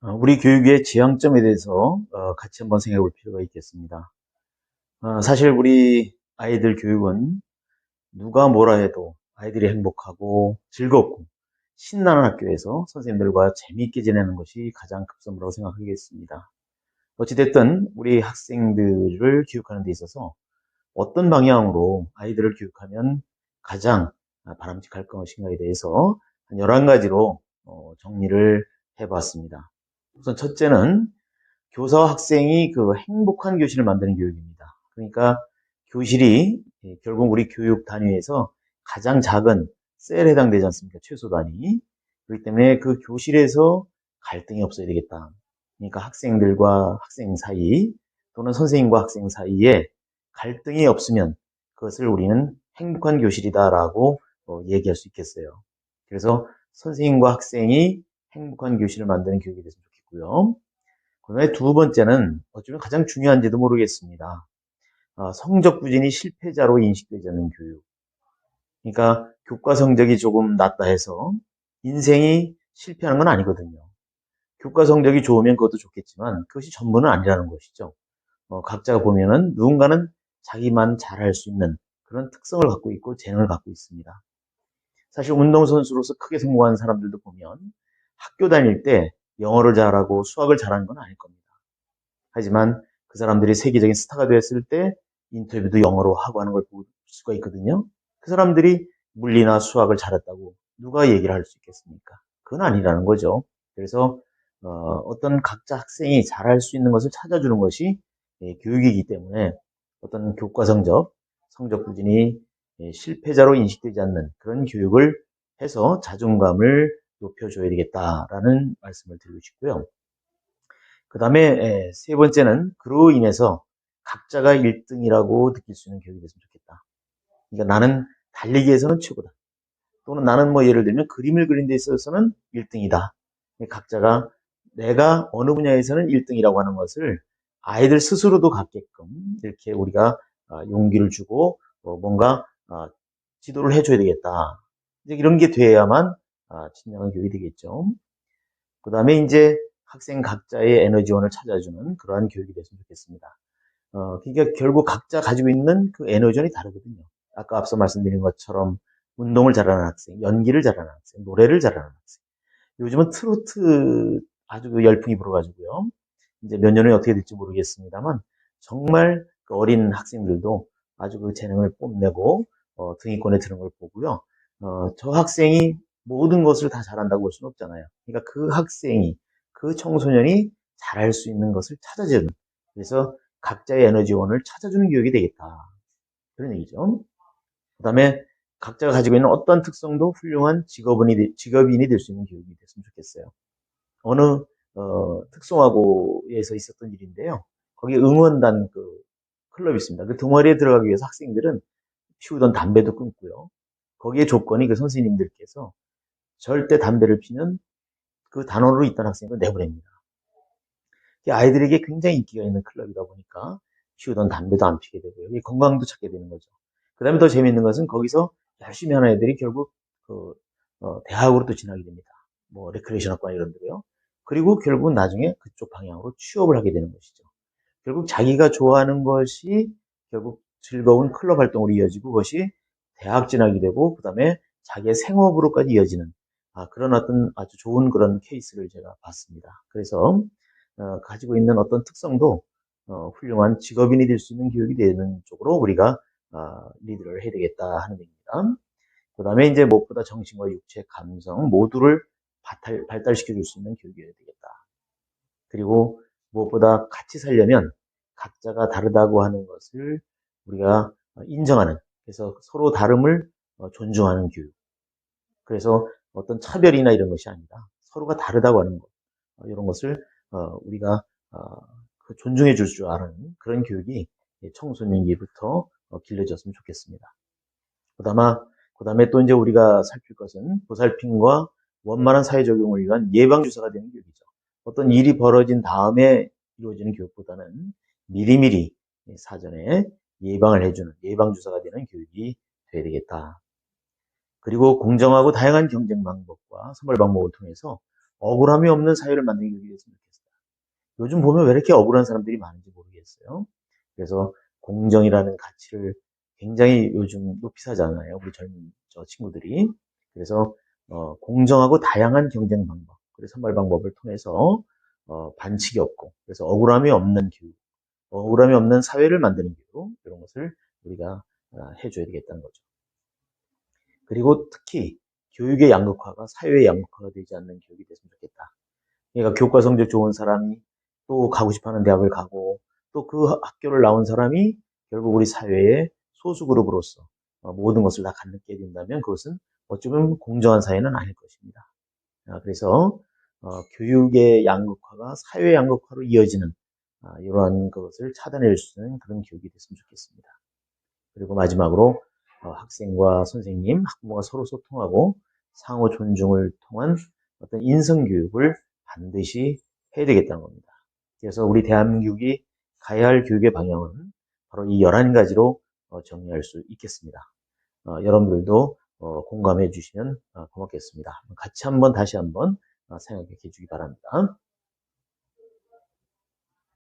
우리 교육의 지향점에 대해서 같이 한번 생각해 볼 필요가 있겠습니다. 사실 우리 아이들 교육은 누가 뭐라 해도 아이들이 행복하고 즐겁고 신나는 학교에서 선생님들과 재미있게 지내는 것이 가장 급선무라고 생각하겠습니다. 어찌됐든 우리 학생들을 교육하는 데 있어서 어떤 방향으로 아이들을 교육하면 가장 바람직할 것인가에 대해서 한 11가지로 정리를 해봤습니다. 우선 첫째는 교사와 학생이 그 행복한 교실을 만드는 교육입니다. 그러니까 교실이 결국 우리 교육 단위에서 가장 작은 셀에 해당되지 않습니까? 최소 단위. 그렇기 때문에 그 교실에서 갈등이 없어야 되겠다. 그러니까 학생들과 학생 사이 또는 선생님과 학생 사이에 갈등이 없으면 그것을 우리는 행복한 교실이다라고 얘기할 수 있겠어요. 그래서 선생님과 학생이 행복한 교실을 만드는 교육이 됐으면 좋겠고요. 그다음에 두 번째는 어쩌면 가장 중요한지도 모르겠습니다. 성적 부진이 실패자로 인식되지 않는 교육. 그러니까 교과 성적이 조금 낮다 해서 인생이 실패하는 건 아니거든요. 교과 성적이 좋으면 그것도 좋겠지만 그것이 전부는 아니라는 것이죠. 각자가 보면은 누군가는 자기만 잘할 수 있는 그런 특성을 갖고 있고 재능을 갖고 있습니다. 사실 운동선수로서 크게 성공한 사람들도 보면 학교 다닐 때 영어를 잘하고 수학을 잘하는 건 아닐 겁니다. 하지만 그 사람들이 세계적인 스타가 되었을 때 인터뷰도 영어로 하고 하는 걸 볼 수가 있거든요. 그 사람들이 물리나 수학을 잘했다고 누가 얘기를 할 수 있겠습니까? 그건 아니라는 거죠. 그래서 어떤 각자 학생이 잘할 수 있는 것을 찾아주는 것이 교육이기 때문에 어떤 교과 성적 부진이 실패자로 인식되지 않는 그런 교육을 해서 자존감을 높여줘야 되겠다라는 말씀을 드리고 싶고요. 그 다음에 세 번째는 그로 인해서 각자가 1등이라고 느낄 수 있는 교육이 됐으면 좋겠다. 그러니까 나는 달리기에서는 최고다. 또는 나는 뭐 예를 들면 그림을 그리는 데 있어서는 1등이다. 각자가 내가 어느 분야에서는 1등이라고 하는 것을 아이들 스스로도 갖게끔 이렇게 우리가 용기를 주고 뭔가 지도를 해줘야 되겠다. 이제 이런 게 돼야만 진정한 교육이 되겠죠. 그 다음에 이제 학생 각자의 에너지원을 찾아주는 그러한 교육이 됐으면 좋겠습니다. 그러니까 결국 각자 가지고 있는 그 에너지원이 다르거든요. 아까 앞서 말씀드린 것처럼 운동을 잘하는 학생, 연기를 잘하는 학생, 노래를 잘하는 학생. 요즘은 트로트 아주 그 열풍이 불어가지고요. 이제 몇 년 후에 어떻게 될지 모르겠습니다만 정말 그 어린 학생들도 아주 그 재능을 뽐내고 등위권에 드는 걸 보고요. 저 학생이 모든 것을 다 잘한다고 볼 수는 없잖아요. 그러니까 그 학생이 그 청소년이 잘할 수 있는 것을 찾아주는 그래서 각자의 에너지원을 찾아주는 교육이 되겠다. 그런 얘기죠. 그 다음에 각자가 가지고 있는 어떤 특성도 훌륭한 직업인이 될 수 있는 교육이 됐으면 좋겠어요. 어느 특성화고에서 있었던 일인데요. 거기 응원단 그 클럽이 있습니다. 그 동아리에 들어가기 위해서 학생들은 피우던 담배도 끊고요. 거기에 조건이 그 선생님들께서 절대 담배를 피는 그 단원으로 있던 학생을 내보냅니다. 아이들에게 굉장히 인기가 있는 클럽이다 보니까 피우던 담배도 안 피게 되고요. 건강도 찾게 되는 거죠. 그 다음에 더 재미있는 것은 거기서 열심히 하는 애들이 결국 그 대학으로 또 진학이 됩니다. 뭐 레크레이션 학과 이런 데요. 그리고 결국 나중에 그쪽 방향으로 취업을 하게 되는 것이죠. 결국 자기가 좋아하는 것이 결국 즐거운 클럽 활동으로 이어지고 그것이 대학 진학이 되고 그다음에 자기의 생업으로까지 이어지는 그런 어떤 아주 좋은 그런 케이스를 제가 봤습니다. 그래서 가지고 있는 어떤 특성도 훌륭한 직업인이 될 수 있는 교육이 되는 쪽으로 우리가 리드를 해야 되겠다 하는 얘기입니다. 그 다음에 이제 무엇보다 정신과 육체, 감성 모두를 발달시켜 줄 수 있는 교육이어야 되겠다. 그리고 무엇보다 같이 살려면 각자가 다르다고 하는 것을 우리가 인정하는, 그래서 서로 다름을 존중하는 교육. 그래서 어떤 차별이나 이런 것이 아니라 서로가 다르다고 하는 것, 이런 것을 우리가 그 존중해 줄 줄 아는 그런 교육이 청소년기부터 길러졌으면 좋겠습니다. 그다음에 또 이제 우리가 살필 것은 보살핌과 원만한 사회적용을 위한 예방주사가 되는 교육이죠. 어떤 일이 벌어진 다음에 이루어지는 교육보다는 미리미리 사전에 예방을 해주는 예방주사가 되는 교육이 되어야 되겠다. 그리고 공정하고 다양한 경쟁 방법과 선발 방법을 통해서 억울함이 없는 사회를 만들기 위해서 했습니다. 요즘 보면 왜 이렇게 억울한 사람들이 많은지 모르겠어요. 그래서 공정이라는 가치를 굉장히 요즘 높이 사잖아요. 우리 젊은 친구들이. 그래서 공정하고 다양한 경쟁 방법, 그리고 선발 방법을 통해서 반칙이 없고, 그래서 억울함이 없는 교육, 억울함이 없는 사회를 만드는 교육, 이런 것을 우리가 해줘야 되겠다는 거죠. 그리고 특히 교육의 양극화가 사회의 양극화가 되지 않는 교육이 됐으면 좋겠다. 그러니까 교과 성적 좋은 사람이 또 가고 싶어하는 대학을 가고 또 그 학교를 나온 사람이 결국 우리 사회의 소수 그룹으로서 모든 것을 다 갖게 된다면 그것은 어쩌면 공정한 사회는 아닐 것입니다. 그래서 교육의 양극화가 사회 양극화로 이어지는 이러한 것을 차단할 수 있는 그런 교육이 됐으면 좋겠습니다. 그리고 마지막으로 학생과 선생님, 학부모가 서로 소통하고 상호 존중을 통한 어떤 인성교육을 반드시 해야 되겠다는 겁니다. 그래서 우리 대한민국이 가야 할 교육의 방향은 바로 이 11가지로 정리할 수 있겠습니다. 여러분들도 공감해 주시면 고맙겠습니다. 같이 다시 한번 생각해 주기 바랍니다.